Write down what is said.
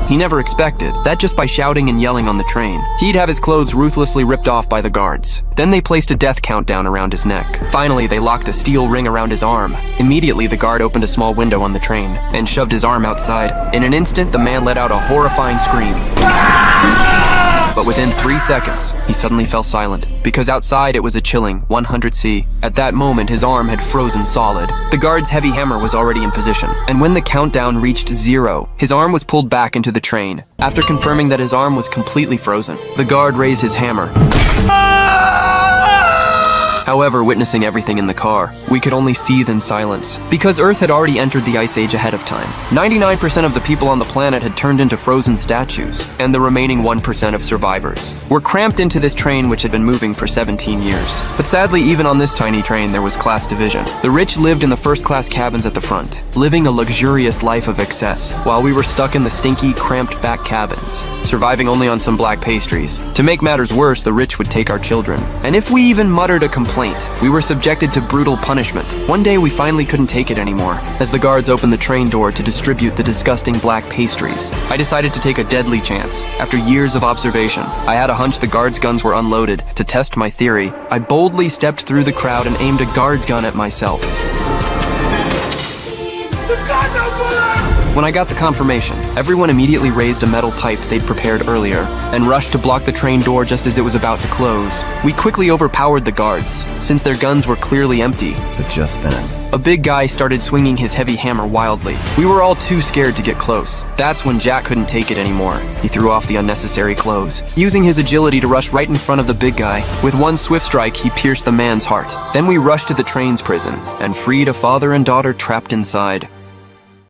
he never expected that just by shouting and yelling on the train, he'd have his clothes ruthlessly ripped off by the guards. Then they placed a death countdown around his neck. Finally, they locked a steel ring around his arm. Immediately, the guard opened a small window on the train and shoved his arm outside. In an instant, the man let out a horrifying scream. But within 3 seconds, he suddenly fell silent, because outside it was a chilling 100 C. At that moment, his arm had frozen solid. The guard's heavy hammer was already in position, and when the countdown reached 0, his arm was pulled back into the train. After confirming that his arm was completely frozen, the guard raised his hammer. However, witnessing everything in the car, we could only seethe in silence. Because Earth had already entered the Ice Age ahead of time, 99% of the people on the planet had turned into frozen statues, and the remaining 1% of survivors were cramped into this train which had been moving for 17 years. But sadly, even on this tiny train, there was class division. The rich lived in the first-class cabins at the front, living a luxurious life of excess, while we were stuck in the stinky, cramped back cabins, surviving only on some black pastries. To make matters worse, the rich would take our children. And if we even muttered a complaint, we were subjected to brutal punishment. One day we finally couldn't take it anymore. As the guards opened the train door to distribute the disgusting black pastries, I decided to take a deadly chance. After years of observation, I had a hunch the guards' guns were unloaded. To test my theory, I boldly stepped through the crowd and aimed a guard's gun at myself. When I got the confirmation, everyone immediately raised a metal pipe they'd prepared earlier and rushed to block the train door just as it was about to close. We quickly overpowered the guards, since their guns were clearly empty. But just then, a big guy started swinging his heavy hammer wildly. We were all too scared to get close. That's when Jack couldn't take it anymore. He threw off the unnecessary clothes, using his agility to rush right in front of the big guy. With one swift strike, he pierced the man's heart. Then we rushed to the train's prison and freed a father and daughter trapped inside.